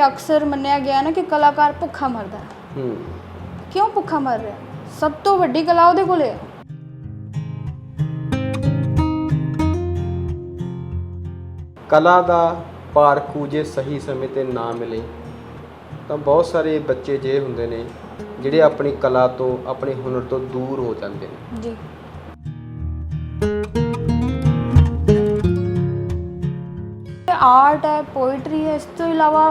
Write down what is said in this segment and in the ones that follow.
अक्सर मन्निया गया ना कि कलाकार भुखा मरदा है। क्यों भुखा मर रहा है? सब तो वड्डी कला उहदे कोले है। कला दा पारखू जे सही समय ते ना मिले ਤਾਂ बहुत सारे बच्चे जे ਹੁੰਦੇ ਨੇ ਜਿਹੜੇ ਆਪਣੀ ਕਲਾ ਤੋਂ ਆਪਣੇ ਹੁਨਰ ਤੋਂ ਦੂਰ ਹੋ ਜਾਂਦੇ ਨੇ जी आर्ट है, पोइट्री है, इस तो इलावा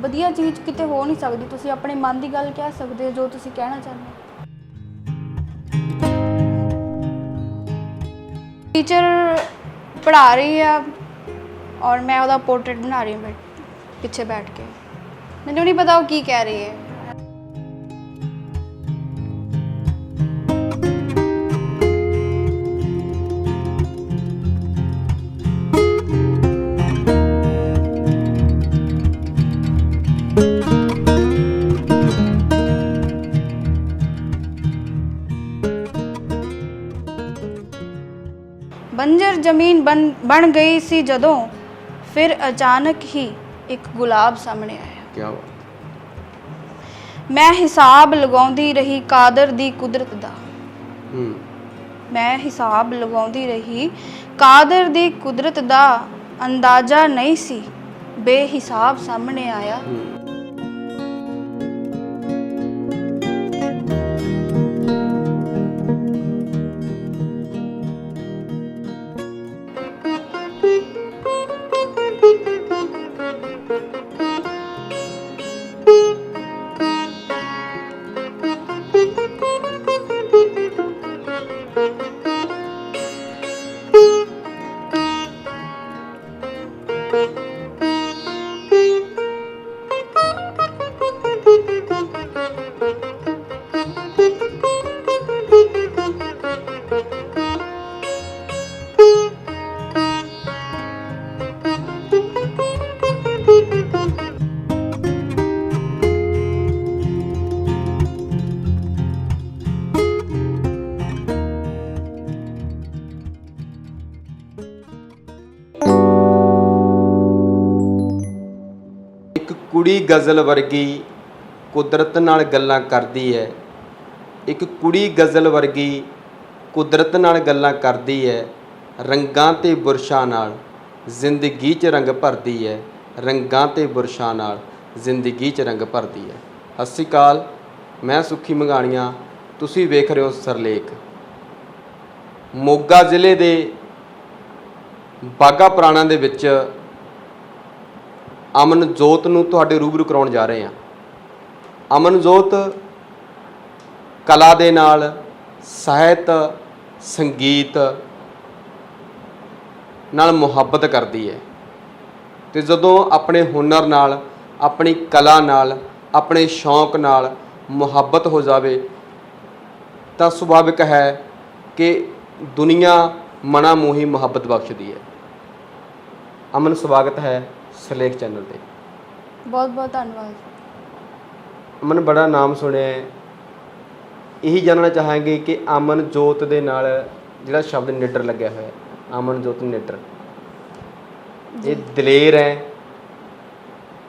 वधिया चीज़ किते हो नहीं सकती। तुसी अपने मन की गल कह सकते हो जो तुसी कहना चाहते हो। टीचर पढ़ा रही है और मैं उसका पोर्ट्रेट बना रही हूँ पीछे बैठ के। मैंने नहीं पता वो की कह रही है। बंजर जमीन बन गई सी जदों फिर अचानक ही एक गुलाब सामने आया। क्या बात। मैं हिसाब लगाउंदी रही कादर दी कुदरत दा। मैं हिसाब लगाउंदी रही कादर दी कुदरत दा अंदाजा नहीं सी बेहिसाब सामने आया। ਕੁੜੀ ਗਜ਼ਲ ਵਰਗੀ ਕੁਦਰਤ ਨਾਲ ਗੱਲਾਂ ਕਰਦੀ ਹੈ। ਇੱਕ ਕੁੜੀ ਗਜ਼ਲ ਵਰਗੀ ਕੁਦਰਤ ਨਾਲ ਗੱਲਾਂ ਕਰਦੀ ਹੈ। ਰੰਗਾਂ ਤੇ ਬੁਰਸ਼ਾਂ ਨਾਲ ਜ਼ਿੰਦਗੀ 'ਚ ਰੰਗ ਭਰਦੀ ਹੈ। ਰੰਗਾਂ ਤੇ ਬੁਰਸ਼ਾਂ ਨਾਲ ਜ਼ਿੰਦਗੀ 'ਚ ਰੰਗ ਭਰਦੀ ਹੈ। ਸਤਿ ਸ਼੍ਰੀ ਅਕਾਲ, ਮੈਂ ਸੁੱਖੀ ਮੰਗਾਣੀਆਂ, ਤੁਸੀਂ ਵੇਖ ਰਹੇ ਹੋ ਸਰਲੇਖ। ਮੋਗਾ ਜ਼ਿਲ੍ਹੇ ਦੇ ਬਾਘਾ ਪੁਰਾਣਾ ਦੇ ਵਿੱਚ ਅਮਨਜੋਤ ਨੂੰ ਤੁਹਾਡੇ ਰੂਬਰੂ ਕਰਾਉਣ ਜਾ ਰਹੇ ਹਾਂ। ਅਮਨਜੋਤ ਕਲਾ ਦੇ ਨਾਲ ਸਾਹਿਤ ਸੰਗੀਤ ਨਾਲ ਮੁਹੱਬਤ ਕਰਦੀ ਹੈ ਤੇ ਜਦੋਂ ਆਪਣੇ ਹੁਨਰ ਨਾਲ ਆਪਣੀ ਕਲਾ ਨਾਲ ਆਪਣੇ ਸ਼ੌਂਕ ਨਾਲ ਮੁਹੱਬਤ ਹੋ ਜਾਵੇ ਤਾਂ ਸੁਭਾਵਿਕ ਹੈ ਕਿ ਦੁਨੀਆ ਮਨਾ ਮੋਹੀ ਮੁਹੱਬਤ ਬਖਸ਼ਦੀ ਹੈ। ਅਮਨ, ਸਵਾਗਤ ਹੈ ਸਰਲੇਖ ਚੈਨਲ ਤੇ। बहुत बहुत धन्यवाद। ਅਮਨ, ਬੜਾ ਨਾਮ ਸੁਣਿਆ ਹੈ। ਇਹੀ ਜਾਣਨਾ ਚਾਹਾਂਗੇ ਕਿ ਅਮਨਜੋਤ ਦੇ ਨਾਲ ਜਿਹੜਾ ਸ਼ਬਦ ਨਿਡਰ ਲੱਗਿਆ ਹੋਇਆ ਹੈ, ਅਮਨਜੋਤ ਨਿਡਰ, ਇਹ ਦਲੇਰ ਹੈ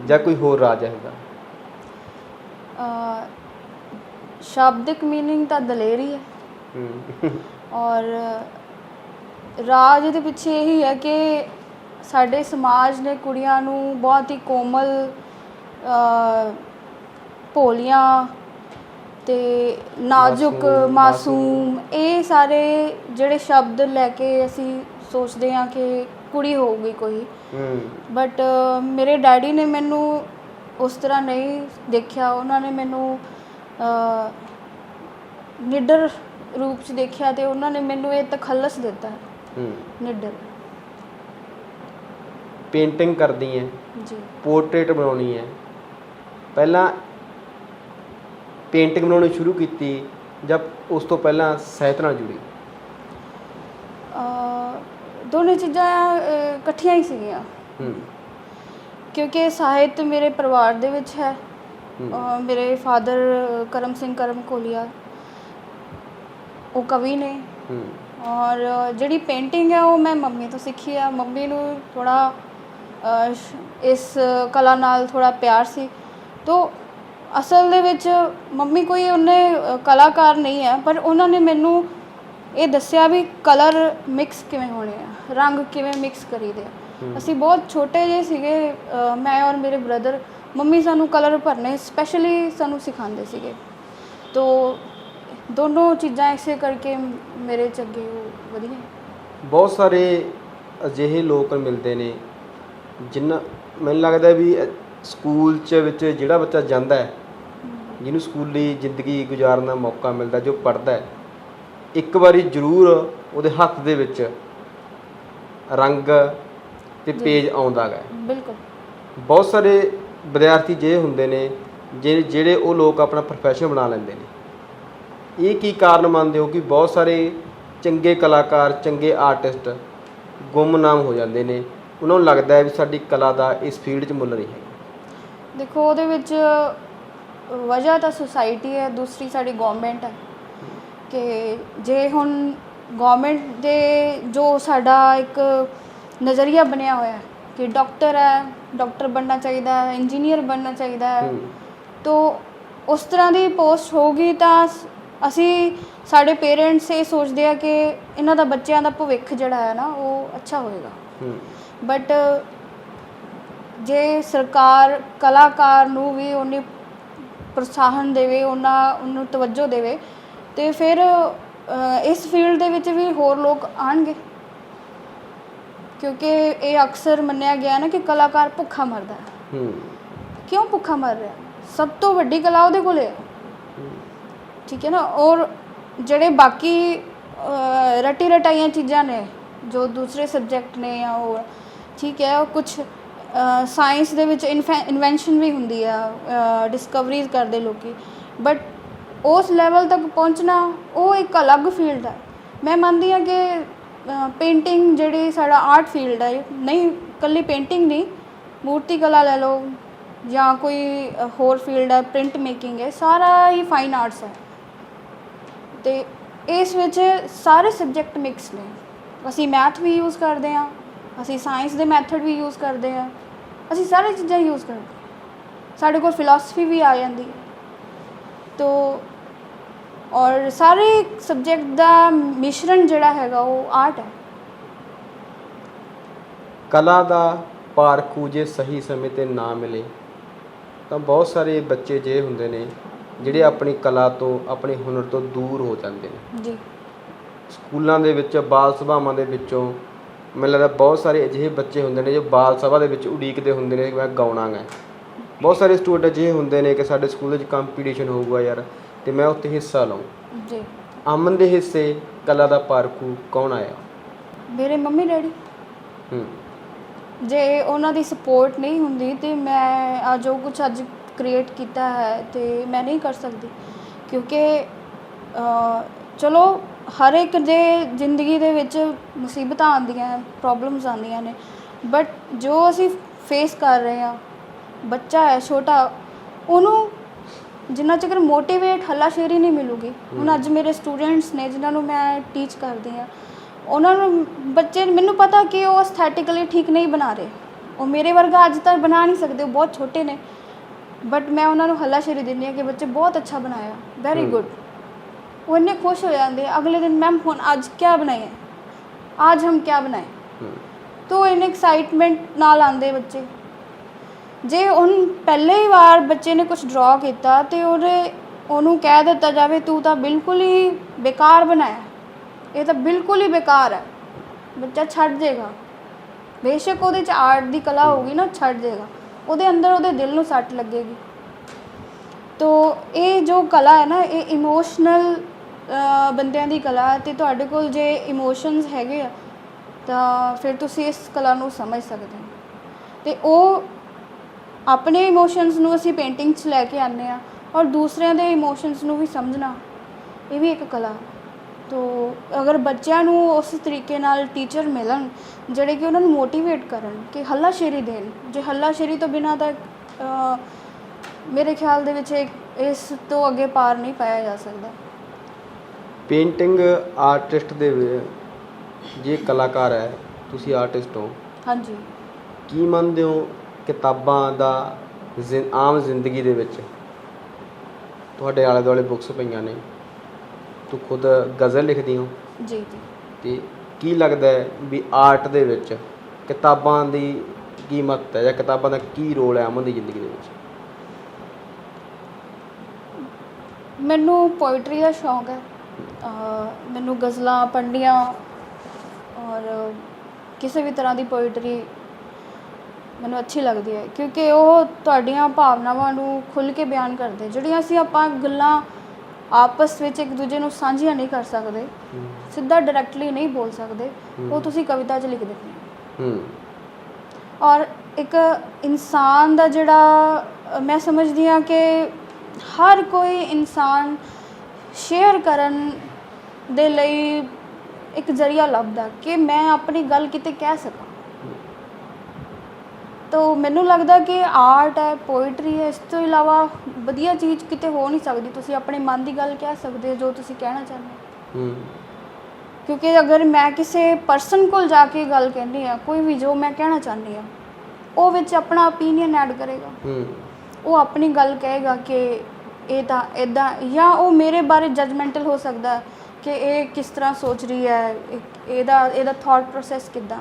ਜਾਂ ਕੋਈ ਹੋਰ ਰਾਜ ਹੈ ਇਹਦਾ? शाब्दिक मीनिंग तो दलेरी है और राज दे पिछे यही है कि साडे समाज ने कुड़ियां नू बहुत ही कोमल भोलियां ते नाजुक मासूम ये सारे जिहड़े शब्द लैके असी सोचते हाँ कि कुड़ी होगी कोई, बट मेरे डैडी ने मैनू उस तरह नहीं देखा। उन्होंने मैनू निडर रूप च देखा तो उन्होंने मैनू ये तखल्लस दिता है निडर। पेंटिंग करदी है जी, पोर्ट्रेट बनाउणी है, पहला पेंटिंग बनाउणी शुरू की जब उस तो पहला साहित्य नाल जुड़ी? दोनों चीज़ां इकट्ठियां ही सीगियां क्योंकि साहित्य मेरे परिवार दे विच है। मेरे फादर करम सिंह करम कोलिया वो कवि ने और जिहड़ी पेंटिंग है वो मैं मम्मी तो सीखी है। मम्मी नू थोड़ा ਇਸ ਕਲਾ ਨਾਲ ਥੋੜ੍ਹਾ ਪਿਆਰ ਸੀ। ਤੋ ਅਸਲ ਦੇ ਵਿੱਚ ਮੰਮੀ ਕੋਈ ਉਹਨੇ ਕਲਾਕਾਰ ਨਹੀਂ ਹੈ, ਪਰ ਉਹਨਾਂ ਨੇ ਮੈਨੂੰ ਇਹ ਦੱਸਿਆ ਵੀ ਕਲਰ ਮਿਕਸ ਕਿਵੇਂ ਹੋਣੇ ਆ, ਰੰਗ ਕਿਵੇਂ ਮਿਕਸ ਕਰੀਦੇ ਆ। ਅਸੀਂ ਬਹੁਤ ਛੋਟੇ ਜਿਹੇ ਸੀਗੇ, ਮੈਂ ਔਰ ਮੇਰੇ ਬ੍ਰਦਰ, ਮੰਮੀ ਸਾਨੂੰ ਕਲਰ ਭਰਨੇ ਸਪੈਸ਼ਲੀ ਸਾਨੂੰ ਸਿਖਾਉਂਦੇ ਸੀਗੇ। ਤੋ ਦੋਨੋਂ ਚੀਜ਼ਾਂ ਇਸੇ ਕਰਕੇ ਮੇਰੇ 'ਚ ਅੱਗੇ ਉਹ ਵਧੀਆ। ਬਹੁਤ ਸਾਰੇ ਅਜਿਹੇ ਲੋਕ ਮਿਲਦੇ ਨੇ ਜਿਨ੍ਹਾਂ, ਮੈਨੂੰ ਲੱਗਦਾ ਵੀ ਸਕੂਲ 'ਚ ਵਿੱਚ ਜਿਹੜਾ ਬੱਚਾ ਜਾਂਦਾ ਹੈ, ਜਿਹਨੂੰ ਸਕੂਲੀ ਜ਼ਿੰਦਗੀ ਗੁਜ਼ਾਰਨ ਦਾ ਮੌਕਾ ਮਿਲਦਾ, ਜੋ ਪੜ੍ਹਦਾ ਹੈ, ਇੱਕ ਵਾਰੀ ਜ਼ਰੂਰ ਉਹਦੇ ਹੱਥ ਦੇ ਵਿੱਚ ਰੰਗ ਤੇ ਪੇਜ ਆਉਂਦਾ ਗਾ। ਬਿਲਕੁਲ। ਬਹੁਤ ਸਾਰੇ ਵਿਦਿਆਰਥੀ ਜੇ ਹੁੰਦੇ ਨੇ ਜਿਹੜੇ ਉਹ ਲੋਕ ਆਪਣਾ ਪ੍ਰੋਫੈਸ਼ਨ ਬਣਾ ਲੈਂਦੇ ਨੇ। ਇਹ ਕੀ ਕਾਰਨ ਮੰਨਦੇ ਹੋ ਕਿ ਬਹੁਤ ਸਾਰੇ ਚੰਗੇ ਕਲਾਕਾਰ, ਚੰਗੇ ਆਰਟਿਸਟ ਗੁੰਮਨਾਮ ਹੋ ਜਾਂਦੇ ਨੇ? ਉਹਨਾਂ ਨੂੰ ਲੱਗਦਾ ਹੈ ਵੀ ਸਾਡੀ ਕਲਾ ਦਾ ਇਸ ਫੀਲਡ 'ਚ ਮੁੱਲ ਨਹੀਂ ਹੈ। ਦੇਖੋ, ਉਹਦੇ ਵਿੱਚ ਵਜ੍ਹਾ ਤਾਂ ਸੁਸਾਇਟੀ ਹੈ, ਦੂਸਰੀ ਸਾਡੀ ਗੌਰਮੈਂਟ ਹੈ। ਕਿ ਜੇ ਹੁਣ ਗੌਰਮੈਂਟ ਦੇ ਜੋ ਸਾਡਾ ਇੱਕ ਨਜ਼ਰੀਆ ਬਣਿਆ ਹੋਇਆ ਕਿ ਡਾਕਟਰ ਹੈ, ਡਾਕਟਰ ਬਣਨਾ ਚਾਹੀਦਾ ਹੈ, ਇੰਜੀਨੀਅਰ ਬਣਨਾ ਚਾਹੀਦਾ ਹੈ, ਤੋ ਉਸ ਤਰ੍ਹਾਂ ਦੀ ਪੋਸਟ ਹੋਊਗੀ ਤਾਂ ਅਸੀਂ, ਸਾਡੇ ਪੇਰੈਂਟਸ ਇਹ ਸੋਚਦੇ ਆ ਕਿ ਇਹਨਾਂ ਦਾ ਬੱਚਿਆਂ ਦਾ ਭਵਿੱਖ ਜਿਹੜਾ ਹੈ ਨਾ ਉਹ ਅੱਛਾ ਹੋਏਗਾ। ਬਟ ਜੇ ਸਰਕਾਰ ਕਲਾਕਾਰ ਨੂੰ ਵੀ ਉਹਨੇ ਪ੍ਰੋਤਸਾਹਨ ਦੇਵੇ, ਉਹਨੂੰ ਤਵੱਜੋ ਦੇਵੇ, ਤੇ ਫਿਰ ਇਸ ਫੀਲਡ ਦੇ ਵਿੱਚ ਵੀ ਹੋਰ ਲੋਕ ਆਉਣਗੇ। ਕਿਉਂਕਿ ਇਹ ਅਕਸਰ ਮੰਨਿਆ ਗਿਆ ਨਾ ਕਿ ਕਲਾਕਾਰ ਭੁੱਖਾ ਮਰਦਾ ਹੈ। ਕਿਉਂ ਭੁੱਖਾ ਮਰ ਰਿਹਾ? ਸਭ ਤੋਂ ਵੱਡੀ ਕਲਾ ਉਹਦੇ ਕੋਲ ਹੈ, ਠੀਕ ਹੈ ਨਾ। ਔਰ ਜਿਹੜੇ ਬਾਕੀ ਰਟੀ ਰਟਾਈਆਂ ਚੀਜ਼ਾਂ ਨੇ, ਜੋ ਦੂਸਰੇ ਸਬਜੈਕਟ ਨੇ ਜਾਂ ਹੋਰ, ਠੀਕ ਹੈ, ਉਹ ਕੁਛ ਸਾਇੰਸ ਦੇ ਵਿੱਚ ਇਨਵੈਂਸ਼ਨ ਵੀ ਹੁੰਦੀ ਆ, ਡਿਸਕਵਰੀਜ਼ ਕਰਦੇ ਲੋਕੀ, ਬਟ ਉਸ ਲੈਵਲ ਤੱਕ ਪਹੁੰਚਣਾ ਉਹ ਇੱਕ ਅਲੱਗ ਫੀਲਡ ਹੈ। ਮੈਂ ਮੰਨਦੀ ਹਾਂ ਕਿ ਪੇਂਟਿੰਗ ਜਿਹੜੀ ਸਾਡਾ ਆਰਟ ਫੀਲਡ ਹੈ, ਨਹੀਂ ਇਕੱਲੀ ਪੇਂਟਿੰਗ ਨਹੀਂ, ਮੂਰਤੀ ਕਲਾ ਲੈ ਲਓ ਜਾਂ ਕੋਈ ਹੋਰ ਫੀਲਡ ਹੈ, ਪ੍ਰਿੰਟ ਮੇਕਿੰਗ ਹੈ, ਸਾਰਾ ਹੀ ਫਾਈਨ ਆਰਟਸ ਹੈ। ਅਤੇ ਇਸ ਵਿੱਚ ਸਾਰੇ ਸਬਜੈਕਟ ਮਿਕਸ ਨੇ। ਅਸੀਂ ਮੈਥ ਵੀ ਯੂਜ਼ ਕਰਦੇ ਹਾਂ, ਅਸੀਂ ਸਾਇੰਸ ਦੇ ਮੈਥਡ ਵੀ ਯੂਜ਼ ਕਰਦੇ ਹਾਂ, ਅਸੀਂ ਸਾਰੀ ਚੀਜ਼ਾਂ ਯੂਜ਼ ਕਰਦੇ ਹਾਂ। ਸਾਡੇ ਕੋਲ ਫਿਲਾਸਫੀ ਵੀ ਆ ਜਾਂਦੀ ਹੈ। ਤੋ ਔਰ ਸਾਰੇ ਸਬਜੈਕਟ ਦਾ ਮਿਸ਼ਰਣ ਜਿਹੜਾ ਹੈਗਾ ਉਹ ਆਰਟ ਹੈ। ਕਲਾ ਦਾ ਪਾਰਖੂ ਜੇ ਸਹੀ ਸਮੇਂ 'ਤੇ ਨਾ ਮਿਲੇ ਤਾਂ ਬਹੁਤ ਸਾਰੇ ਬੱਚੇ ਜੇ ਹੁੰਦੇ ਨੇ ਜਿਹੜੇ ਆਪਣੀ ਕਲਾ ਤੋਂ, ਆਪਣੇ ਹੁਨਰ ਤੋਂ ਦੂਰ ਹੋ ਜਾਂਦੇ ਨੇ। ਜੀ। ਸਕੂਲਾਂ ਦੇ ਵਿੱਚ ਬਾਲ ਸਭਾਵਾਂ ਦੇ ਵਿੱਚੋਂ ਮੈਨੂੰ ਲੱਗਦਾ ਬਹੁਤ ਸਾਰੇ ਅਜਿਹੇ ਬੱਚੇ ਹੁੰਦੇ ਨੇ ਜੋ ਬਾਲ ਸਭਾ ਦੇ ਵਿੱਚ ਉਡੀਕਦੇ ਹੁੰਦੇ ਨੇ ਕਿ ਮੈਂ ਗਾਉਣਾ ਗਾ। ਬਹੁਤ ਸਾਰੇ ਸਟੂਡੈਂਟ ਅਜਿਹੇ ਹੁੰਦੇ ਨੇ ਕਿ ਸਾਡੇ ਸਕੂਲ ਵਿੱਚ ਕੰਪੀਟੀਸ਼ਨ ਹੋਊਗਾ ਯਾਰ, ਅਤੇ ਮੈਂ ਉੱਥੇ ਹਿੱਸਾ ਲਵਾਂ। ਜੀ। ਅਮਨ ਦੇ ਹਿੱਸੇ ਕਲਾ ਦਾ ਪਾਰਖੂ ਕੌਣ ਆਇਆ? ਮੇਰੇ ਮੰਮੀ ਡੈਡੀ। ਜੇ ਉਹਨਾਂ ਦੀ ਸਪੋਰਟ ਨਹੀਂ ਹੁੰਦੀ ਤਾਂ ਮੈਂ ਜੋ ਕੁਛ ਅੱਜ ਕ੍ਰੀਏਟ ਕੀਤਾ ਹੈ ਤੇ ਮੈਂ ਨਹੀਂ ਕਰ ਸਕਦੀ। ਕਿਉਂਕਿ ਚਲੋ ਹਰ ਇੱਕ ਦੇ ਜ਼ਿੰਦਗੀ ਦੇ ਵਿੱਚ ਮੁਸੀਬਤਾਂ ਆਉਂਦੀਆਂ, ਪ੍ਰੋਬਲਮਸ ਆਉਂਦੀਆਂ ਨੇ, ਬਟ ਜੋ ਅਸੀਂ ਫੇਸ ਕਰ ਰਹੇ ਹਾਂ, ਬੱਚਾ ਹੈ ਛੋਟਾ, ਉਹਨੂੰ ਜਿੰਨਾ ਚਿਰ ਮੋਟੀਵੇਟ ਹੱਲਾਸ਼ੇਰੀ ਨਹੀਂ ਮਿਲੂਗੀ। ਹੁਣ ਅੱਜ ਮੇਰੇ ਸਟੂਡੈਂਟਸ ਨੇ ਜਿਨ੍ਹਾਂ ਨੂੰ ਮੈਂ ਟੀਚ ਕਰਦੀ ਹਾਂ, ਉਹਨਾਂ ਨੂੰ ਬੱਚੇ, ਮੈਨੂੰ ਪਤਾ ਕਿ ਉਹ ਐਸਥੈਟਿਕਲੀ ਠੀਕ ਨਹੀਂ ਬਣਾ ਰਹੇ, ਉਹ ਮੇਰੇ ਵਰਗਾ ਅੱਜ ਤੱਕ ਬਣਾ ਨਹੀਂ ਸਕਦੇ, ਉਹ ਬਹੁਤ ਛੋਟੇ ਨੇ, ਬਟ ਮੈਂ ਉਹਨਾਂ ਨੂੰ ਹੱਲਾਸ਼ੇਰੀ ਦਿੰਦੀ ਹਾਂ ਕਿ ਬੱਚੇ ਬਹੁਤ ਅੱਛਾ ਬਣਾਇਆ, ਵੈਰੀ ਗੁੱਡ। वो इतने खुश हो जाते हैं अगले दिन, मैम फोन आज क्या बनाए हैं, आज हम क्या बनाए, तो इन एक्साइटमेंट नाल आते बच्चे। जे उन पहले ही बार बच्चे ने कुछ ड्रॉ किया तो उन्होंने कह दिता जाए तू तो बिल्कुल ही बेकार बनाया, ये तो बिल्कुल ही बेकार है, बच्चा छड़ देगा। बेशक वो आर्ट की कला होगी ना, छड़ देगा, वो अंदर वो दिल में सट लगेगी। तो ये जो कला है ना, ये इमोशनल ਬੰਦਿਆਂ ਦੀ ਕਲਾ ਹੈ, ਅਤੇ ਤੁਹਾਡੇ ਕੋਲ ਜੇ ਇਮੋਸ਼ਨਸ ਹੈਗੇ ਆ ਤਾਂ ਫਿਰ ਤੁਸੀਂ ਇਸ ਕਲਾ ਨੂੰ ਸਮਝ ਸਕਦੇ ਹੋ। ਅਤੇ ਉਹ ਆਪਣੇ ਇਮੋਸ਼ਨਸ ਨੂੰ ਅਸੀਂ ਪੇਂਟਿੰਗ 'ਚ ਲੈ ਕੇ ਆਉਂਦੇ ਹਾਂ, ਔਰ ਦੂਸਰਿਆਂ ਦੇ ਇਮੋਸ਼ਨਸ ਨੂੰ ਵੀ ਸਮਝਣਾ, ਇਹ ਵੀ ਇੱਕ ਕਲਾ। ਤੋ ਅਗਰ ਬੱਚਿਆਂ ਨੂੰ ਉਸ ਤਰੀਕੇ ਨਾਲ ਟੀਚਰ ਮਿਲਣ ਜਿਹੜੇ ਕਿ ਉਹਨਾਂ ਨੂੰ ਮੋਟੀਵੇਟ ਕਰਨ, ਕਿ ਹੱਲਾਸ਼ੇਰੀ ਦੇਣ, ਜੇ ਹੱਲਾਸ਼ੇਰੀ ਤੋਂ ਬਿਨਾਂ ਤਾਂ ਮੇਰੇ ਖਿਆਲ ਦੇ ਵਿੱਚ ਇਸ ਤੋਂ ਅੱਗੇ ਪਾਰ ਨਹੀਂ ਪਾਇਆ ਜਾ ਸਕਦਾ। ਪੇਂਟਿੰਗ ਆਰਟਿਸਟ ਦੇ ਜੇ ਕਲਾਕਾਰ ਹੈ, ਤੁਸੀਂ ਆਰਟਿਸਟ ਹੋ, ਹਾਂਜੀ, ਕੀ ਮੰਨਦੇ ਹੋ ਕਿਤਾਬਾਂ ਦਾ ਆਮ ਜ਼ਿੰਦਗੀ ਦੇ ਵਿੱਚ ਤੁਹਾਡੇ ਆਲੇ ਦੁਆਲੇ ਬੁੱਕਸ ਪਈਆਂ ਨੇ, ਤੂੰ ਖੁਦ ਗਜ਼ਲ ਲਿਖਦੀ ਹੋ ਜੀ ਜੀ। ਤੇ ਕੀ ਲੱਗਦਾ ਹੈ ਵੀ ਆਰਟ ਦੇ ਵਿੱਚ ਕਿਤਾਬਾਂ ਦੀ ਕੀ ਮਹੱਤਤਾ ਹੈ ਜਾਂ ਕਿਤਾਬਾਂ ਦਾ ਕੀ ਰੋਲ ਹੈ ਅਮਨ ਦੀ ਜ਼ਿੰਦਗੀ ਦੇ ਵਿੱਚ? ਮੈਨੂੰ ਪੋਇਟਰੀ ਦਾ ਸ਼ੌਂਕ ਹੈ। ਮੈਨੂੰ ਗਜ਼ਲਾਂ ਪੜ੍ਹਨੀਆਂ ਔਰ ਕਿਸੇ ਵੀ ਤਰ੍ਹਾਂ ਦੀ ਪੋਇਟਰੀ ਮੈਨੂੰ ਅੱਛੀ ਲੱਗਦੀ ਹੈ, ਕਿਉਂਕਿ ਉਹ ਤੁਹਾਡੀਆਂ ਭਾਵਨਾਵਾਂ ਨੂੰ ਖੁੱਲ੍ਹ ਕੇ ਬਿਆਨ ਕਰਦੇ, ਜਿਹੜੀਆਂ ਅਸੀਂ ਆਪਾਂ ਗੱਲਾਂ ਆਪਸ ਵਿੱਚ ਇੱਕ ਦੂਜੇ ਨੂੰ ਸਾਂਝੀਆਂ ਨਹੀਂ ਕਰ ਸਕਦੇ, ਸਿੱਧਾ ਡਾਇਰੈਕਟਲੀ ਨਹੀਂ ਬੋਲ ਸਕਦੇ, ਉਹ ਤੁਸੀਂ ਕਵਿਤਾ 'ਚ ਲਿਖ ਦਿੰਦੇ ਹੋ। ਔਰ ਇੱਕ ਇਨਸਾਨ ਦਾ ਜਿਹੜਾ ਮੈਂ ਸਮਝਦੀ ਹਾਂ ਕਿ ਹਰ ਕੋਈ ਇਨਸਾਨ ਸ਼ੇਅਰ ਕਰਨ ਦੇ ਲਈ ਇੱਕ ਜ਼ਰੀਆ ਲੱਭਦਾ ਕਿ ਮੈਂ ਆਪਣੀ ਗੱਲ ਕਿਤੇ ਕਹਿ ਸਕਾਂ। ਤਾਂ ਮੈਨੂੰ ਲੱਗਦਾ ਕਿ ਆਰਟ ਹੈ, ਪੋਇਟਰੀ ਹੈ, ਇਸ ਤੋਂ ਇਲਾਵਾ ਵਧੀਆ ਚੀਜ਼ ਕਿਤੇ ਹੋ ਨਹੀਂ ਸਕਦੀ। ਤੁਸੀਂ ਆਪਣੇ ਮਨ ਦੀ ਗੱਲ ਕਹਿ ਸਕਦੇ ਹੋ, ਜੋ ਤੁਸੀਂ ਕਹਿਣਾ ਚਾਹੁੰਦੇ ਹੋ। ਕਿਉਂਕਿ ਅਗਰ ਮੈਂ ਕਿਸੇ ਪਰਸਨ ਕੋਲ ਜਾ ਕੇ ਗੱਲ ਕਹਿੰਦੀ ਹਾਂ, ਕੋਈ ਵੀ ਜੋ ਮੈਂ ਕਹਿਣਾ ਚਾਹੁੰਦੀ ਹਾਂ, ਉਹ ਵਿੱਚ ਆਪਣਾ ਓਪੀਨੀਅਨ ਐਡ ਕਰੇਗਾ। ਉਹ ਆਪਣੀ ਗੱਲ ਕਹੇਗਾ ਕਿ ਇਹ ਤਾਂ ਇੱਦਾਂ, ਜਾਂ ਉਹ ਮੇਰੇ ਬਾਰੇ ਜਜਮੈਂਟਲ ਹੋ ਸਕਦਾ ਕਿ ਇਹ ਕਿਸ ਤਰ੍ਹਾਂ ਸੋਚ ਰਹੀ ਹੈ, ਇਹਦਾ ਥਾਟ ਪ੍ਰੋਸੈਸ ਕਿੱਦਾਂ।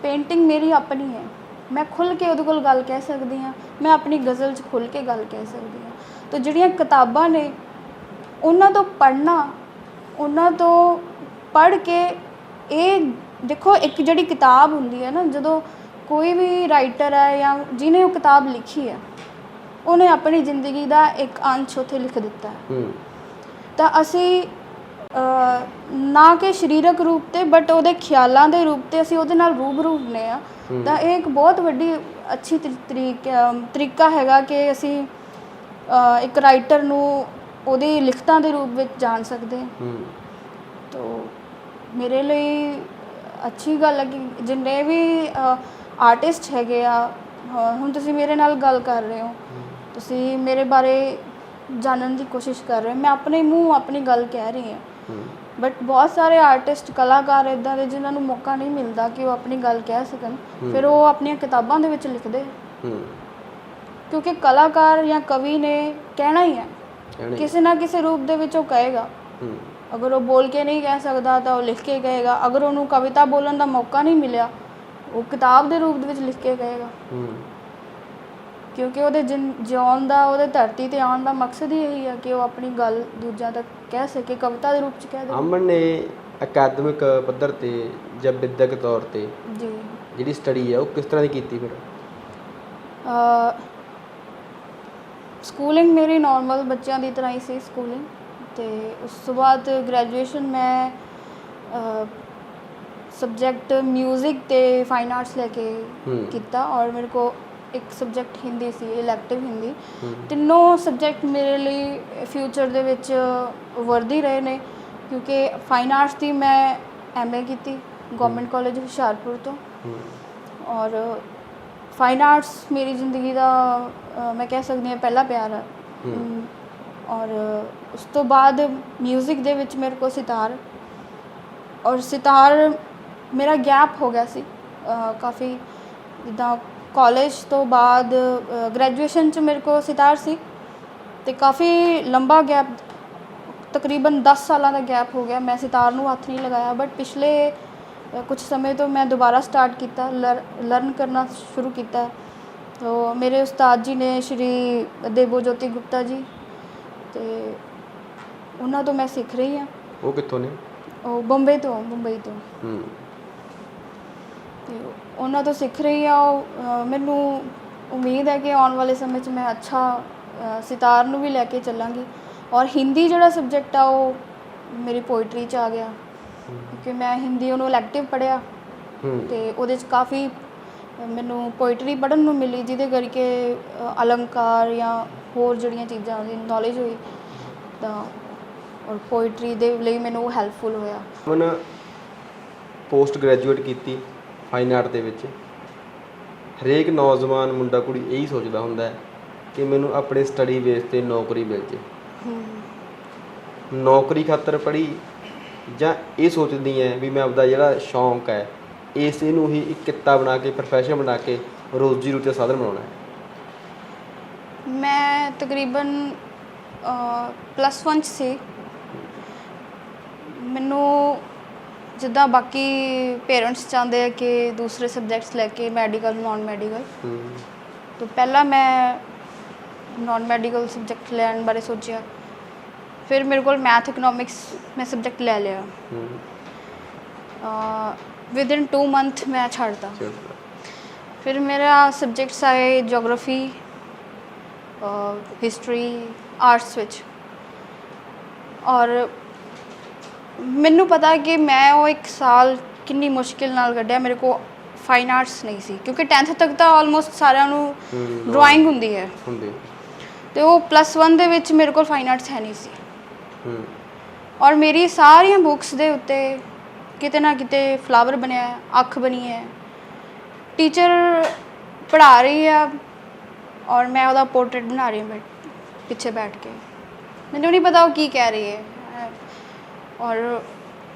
ਪੇਂਟਿੰਗ ਮੇਰੀ ਆਪਣੀ ਹੈ, ਮੈਂ ਖੁੱਲ੍ਹ ਕੇ ਉਹਦੇ ਕੋਲ ਗੱਲ ਕਹਿ ਸਕਦੀ ਹਾਂ, ਮੈਂ ਆਪਣੀ ਗਜ਼ਲ 'ਚ ਖੁੱਲ੍ਹ ਕੇ ਗੱਲ ਕਹਿ ਸਕਦੀ ਹਾਂ। ਤਾਂ ਜਿਹੜੀਆਂ ਕਿਤਾਬਾਂ ਨੇ ਉਹਨਾਂ ਤੋਂ ਪੜ੍ਹਨਾ, ਉਹਨਾਂ ਤੋਂ ਪੜ੍ਹ ਕੇ ਇਹ ਦੇਖੋ, ਇੱਕ ਜਿਹੜੀ ਕਿਤਾਬ ਹੁੰਦੀ ਹੈ ਨਾ, ਜਦੋਂ ਕੋਈ ਵੀ ਰਾਈਟਰ ਹੈ ਜਾਂ ਜਿਹਨੇ ਉਹ ਕਿਤਾਬ ਲਿਖੀ ਹੈ, ਉਹਨੇ ਆਪਣੀ ਜ਼ਿੰਦਗੀ ਦਾ ਇੱਕ ਅੰਸ਼ ਉੱਥੇ ਲਿਖ ਦਿੱਤਾ ਹੈ। ਤਾਂ ਅਸੀਂ ਨਾ ਕਿ ਸਰੀਰਕ ਰੂਪ 'ਤੇ ਬਟ ਉਹਦੇ ਖਿਆਲਾਂ ਦੇ ਰੂਪ 'ਤੇ ਅਸੀਂ ਉਹਦੇ ਨਾਲ ਰੂਬਰੂ ਹੁੰਦੇ ਹਾਂ। ਤਾਂ ਇਹ ਇੱਕ ਬਹੁਤ ਵੱਡੀ ਅੱਛੀ ਤਰੀਕਾ ਹੈਗਾ ਕਿ ਅਸੀਂ ਇੱਕ ਰਾਈਟਰ ਨੂੰ ਉਹਦੀ ਲਿਖਤਾਂ ਦੇ ਰੂਪ ਵਿੱਚ ਜਾਣ ਸਕਦੇ ਹਾਂ। ਤਾਂ ਮੇਰੇ ਲਈ ਅੱਛੀ ਗੱਲ ਹੈ ਕਿ ਜਿੰਨੇ ਵੀ ਆਰਟਿਸਟ ਹੈਗੇ ਆ, ਹੁਣ ਤੁਸੀਂ ਮੇਰੇ ਨਾਲ ਗੱਲ ਕਰ ਰਹੇ ਹੋ, ਤੁਸੀਂ ਮੇਰੇ ਬਾਰੇ ਜਾਣਨ ਦੀ ਕੋਸ਼ਿਸ਼ ਕਰ ਰਹੇ ਹੋ, ਮੈਂ ਆਪਣੇ ਮੂੰਹ ਆਪਣੀ ਗੱਲ ਕਹਿ ਰਹੀ ਹਾਂ। ਬਟ ਬਹੁਤ ਸਾਰੇ ਆਰਟਿਸਟ, ਕਲਾਕਾਰ ਇੱਦਾਂ ਦੇ ਜਿਨ੍ਹਾਂ ਨੂੰ ਮੌਕਾ ਨਹੀਂ ਮਿਲਦਾ ਕਿ ਉਹ ਆਪਣੀ ਗੱਲ ਕਹਿ ਸਕਣ, ਫਿਰ ਉਹ ਆਪਣੀਆਂ ਕਿਤਾਬਾਂ ਦੇ ਵਿੱਚ ਲਿਖਦੇ। ਕਿਉਂਕਿ ਕਲਾਕਾਰ ਜਾਂ ਕਵੀ ਨੇ ਕਹਿਣਾ ਹੀ ਹੈ, ਕਿਸੇ ਨਾ ਕਿਸੇ ਰੂਪ ਦੇ ਵਿੱਚ ਉਹ ਕਹੇਗਾ। ਅਗਰ ਉਹ ਬੋਲ ਕੇ ਨਹੀਂ ਕਹਿ ਸਕਦਾ ਤਾਂ ਉਹ ਲਿਖ ਕੇ ਕਹੇਗਾ। ਅਗਰ ਉਹਨੂੰ ਕਵਿਤਾ ਬੋਲਣ ਦਾ ਮੌਕਾ ਨਹੀਂ ਮਿਲਿਆ, ਉਹ ਕਿਤਾਬ ਦੇ ਰੂਪ ਦੇ ਵਿੱਚ ਲਿਖ ਕੇ ਕਹੇਗਾ। ਕਿਉਂਕਿ ਉਹਦੇ ਜਿਉਣ ਦਾ, ਉਹਦੇ ਧਰਤੀ 'ਤੇ ਆਉਣ ਦਾ ਮਕਸਦ ਹੀ ਇਹੀ ਹੈ ਕਿ ਉਹ ਆਪਣੀ ਗੱਲ ਦੂਜਿਆਂ ਤੱਕ ਕਹਿ ਸਕੇ, ਕਵਿਤਾ ਦੇ ਰੂਪ 'ਚ ਕਹਿ ਦੇ। ਅਮਨ ਨੇ ਅਕਾਦਮਿਕ ਪੱਧਰ 'ਤੇ ਜਾਂ ਵਿਦਿਅਕ ਤੌਰ 'ਤੇ ਜੀ ਜਿਹੜੀ ਸਟੱਡੀ ਹੈ ਉਹ ਕਿਸ ਤਰ੍ਹਾਂ ਦੀ ਕੀਤੀ ਫਿਰ? ਸਕੂਲਿੰਗ ਮੇਰੀ ਨੋਰਮਲ ਬੱਚਿਆਂ ਦੀ ਤਰ੍ਹਾਂ ਹੀ ਸੀ ਸਕੂਲਿੰਗ, ਅਤੇ ਉਸ ਤੋਂ ਬਾਅਦ ਗ੍ਰੈਜੂਏਸ਼ਨ ਮੈਂ ਸਬਜੈਕਟ ਮਿਊਜ਼ਿਕ ਅਤੇ ਫਾਈਨ ਆਰਟਸ ਲੈ ਕੇ ਕੀਤਾ। ਔਰ ਮੇਰੇ ਕੋਲ ਇੱਕ ਸਬਜੈਕਟ ਹਿੰਦੀ ਸੀ, ਇਲੈਕਟਿਵ ਹਿੰਦੀ। ਤਿੰਨੋਂ ਸਬਜੈਕਟ ਮੇਰੇ ਲਈ ਫਿਊਚਰ ਦੇ ਵਿੱਚ ਵਰਦੀ ਰਹੇ ਨੇ, ਕਿਉਂਕਿ ਫਾਈਨ ਆਰਟਸ ਦੀ ਮੈਂ MA ਕੀਤੀ ਗਵਰਨਮੈਂਟ ਕਾਲਜ ਹੁਸ਼ਿਆਰਪੁਰ ਤੋਂ। ਔਰ ਫਾਈਨ ਆਰਟਸ ਮੇਰੀ ਜ਼ਿੰਦਗੀ ਦਾ ਮੈਂ ਕਹਿ ਸਕਦੀ ਹਾਂ ਪਹਿਲਾ ਪਿਆਰ ਹੈ। ਔਰ ਉਸ ਤੋਂ ਬਾਅਦ ਮਿਊਜ਼ਿਕ ਦੇ ਵਿੱਚ ਮੇਰੇ ਕੋਲ ਸਿਤਾਰ, ਔਰ ਸਿਤਾਰ ਮੇਰਾ ਗੈਪ ਹੋ ਗਿਆ ਸੀ ਕਾਫੀ, ਜਿੱਦਾਂ ਕਾਲਜ ਤੋਂ ਬਾਅਦ ਗ੍ਰੈਜੂਏਸ਼ਨ 'ਚ ਮੇਰੇ ਕੋਲ ਸਿਤਾਰ ਸੀ, ਅਤੇ ਕਾਫੀ ਲੰਬਾ ਗੈਪ, ਤਕਰੀਬਨ 10 ਸਾਲਾਂ ਦਾ ਗੈਪ ਹੋ ਗਿਆ, ਮੈਂ ਸਿਤਾਰ ਨੂੰ ਹੱਥ ਨਹੀਂ ਲਗਾਇਆ। ਬਟ ਪਿਛਲੇ ਕੁਝ ਸਮੇਂ ਤੋਂ ਮੈਂ ਦੁਬਾਰਾ ਸਟਾਰਟ ਕੀਤਾ, ਲਰਨ ਕਰਨਾ ਸ਼ੁਰੂ ਕੀਤਾ। ਤੋ ਮੇਰੇ ਉਸਤਾਦ ਜੀ ਨੇ ਸ਼੍ਰੀ ਦੇਬੋਜੋਤੀ ਗੁਪਤਾ ਜੀ, ਅਤੇ ਉਹਨਾਂ ਤੋਂ ਮੈਂ ਸਿੱਖ ਰਹੀ ਹਾਂ। ਉਹ ਕਿੱਥੋਂ ਨੇ? ਉਹ ਬੰਬਈ ਤੋਂ। ਅਤੇ ਉਹਨਾਂ ਤੋਂ ਸਿੱਖ ਰਹੀ ਹਾਂ। ਉਹ ਮੈਨੂੰ ਉਮੀਦ ਹੈ ਕਿ ਆਉਣ ਵਾਲੇ ਸਮੇਂ 'ਚ ਮੈਂ ਅੱਛਾ ਸਿਤਾਰ ਨੂੰ ਵੀ ਲੈ ਕੇ ਚੱਲਾਂਗੀ। ਔਰ ਹਿੰਦੀ ਜਿਹੜਾ ਸਬਜੈਕਟ ਆ ਉਹ ਮੇਰੀ ਪੋਇਟਰੀ 'ਚ ਆ ਗਿਆ, ਕਿਉਂਕਿ ਮੈਂ ਹਿੰਦੀ ਉਹਨੂੰ ਇਲੈਕਟਿਵ ਪੜ੍ਹਿਆ, ਅਤੇ ਉਹਦੇ 'ਚ ਕਾਫੀ ਮੈਨੂੰ ਪੋਇਟਰੀ ਪੜ੍ਹਨ ਨੂੰ ਮਿਲੀ, ਜਿਹਦੇ ਕਰਕੇ ਅਲੰਕਾਰ ਜਾਂ ਹੋਰ ਜਿਹੜੀਆਂ ਚੀਜ਼ਾਂ ਉਹਦੀ ਨੌਲੇਜ ਹੋਈ। ਤਾਂ ਔਰ ਪੋਇਟਰੀ ਦੇ ਲਈ ਮੈਨੂੰ ਉਹ ਹੈਲਪਫੁਲ ਹੋਇਆ। ਹੁਣ ਪੋਸਟ ਗ੍ਰੈਜੂਏਟ ਕੀਤੀ ਫਾਈਨ ਆਰਟ ਦੇ ਵਿੱਚ, ਹਰੇਕ ਨੌਜਵਾਨ ਮੁੰਡਾ ਕੁੜੀ ਇਹੀ ਸੋਚਦਾ ਹੁੰਦਾ ਹੈ ਕਿ ਮੈਨੂੰ ਆਪਣੇ ਸਟੱਡੀ ਬੇਸ 'ਤੇ ਨੌਕਰੀ ਮਿਲ ਜੇ। ਨੌਕਰੀ ਖਾਤਰ ਪੜ੍ਹੀ ਜਾਂ ਇਹ ਸੋਚਦੀ ਹੈ ਵੀ ਮੈਂ ਆਪਦਾ ਜਿਹੜਾ ਸ਼ੌਂਕ ਹੈ ਇਸ ਨੂੰ ਹੀ ਇੱਕ ਕਿੱਤਾ ਬਣਾ ਕੇ, ਪ੍ਰੋਫੈਸ਼ਨ ਬਣਾ ਕੇ ਰੋਜ਼ੀ ਰੋਟੀ ਦਾ ਸਾਧਨ ਬਣਾਉਣਾ ਹੈ? ਮੈਂ ਤਕਰੀਬਨ +1 'ਚ ਸੀ। ਮੈਨੂੰ ਜਿੱਦਾਂ ਬਾਕੀ ਪੇਰੈਂਟਸ ਚਾਹੁੰਦੇ ਆ ਕਿ ਦੂਸਰੇ ਸਬਜੈਕਟਸ ਲੈ ਕੇ, ਮੈਡੀਕਲ, ਨੋਨ ਮੈਡੀਕਲ, ਤਾਂ ਪਹਿਲਾਂ ਮੈਂ ਨੋਨ ਮੈਡੀਕਲ ਸਬਜੈਕਟ ਲੈਣ ਬਾਰੇ ਸੋਚਿਆ। ਫਿਰ ਮੇਰੇ ਕੋਲ ਮੈਥ, ਇਕਨੋਮਿਕਸ ਮੈਂ ਸਬਜੈਕਟ ਲੈ ਲਿਆ। ਵਿਦਿਨ 2 ਮੰਥ ਮੈਂ ਛੱਡਤਾ। ਫਿਰ ਮੇਰਾ ਸਬਜੈਕਟਸ ਆਏ ਜੀਓਗ੍ਰਾਫੀ, ਹਿਸਟਰੀ, ਆਰਟਸ ਵਿੱਚ। ਔਰ ਮੈਨੂੰ ਪਤਾ ਕਿ ਮੈਂ ਉਹ 1 ਸਾਲ ਕਿੰਨੀ ਮੁਸ਼ਕਿਲ ਨਾਲ ਕੱਢਿਆ। ਮੇਰੇ ਕੋਲ ਫਾਈਨ ਆਰਟਸ ਨਹੀਂ ਸੀ, ਕਿਉਂਕਿ 10th ਤੱਕ ਤਾਂ ਆਲਮੋਸਟ ਸਾਰਿਆਂ ਨੂੰ ਡਰਾਇੰਗ ਹੁੰਦੀ ਹੈ, ਅਤੇ ਉਹ +1 ਦੇ ਵਿੱਚ ਮੇਰੇ ਕੋਲ ਫਾਈਨ ਆਰਟਸ ਹੈ ਨਹੀਂ ਸੀ। ਔਰ ਮੇਰੀ ਸਾਰੀਆਂ ਬੁੱਕਸ ਦੇ ਉੱਤੇ ਕਿਤੇ ਨਾ ਕਿਤੇ ਫਲਾਵਰ ਬਣਿਆ, ਅੱਖ ਬਣੀ ਹੈ, ਟੀਚਰ ਪੜ੍ਹਾ ਰਹੀ ਆ ਔਰ ਮੈਂ ਉਹਦਾ ਪੋਰਟਰੇਟ ਬਣਾ ਰਹੀ ਹਾਂ ਪਿੱਛੇ ਬੈਠ ਕੇ। ਮੈਨੂੰ ਨਹੀਂ ਪਤਾ ਉਹ ਕੀ ਕਹਿ ਰਹੀ ਹੈ। ਔਰ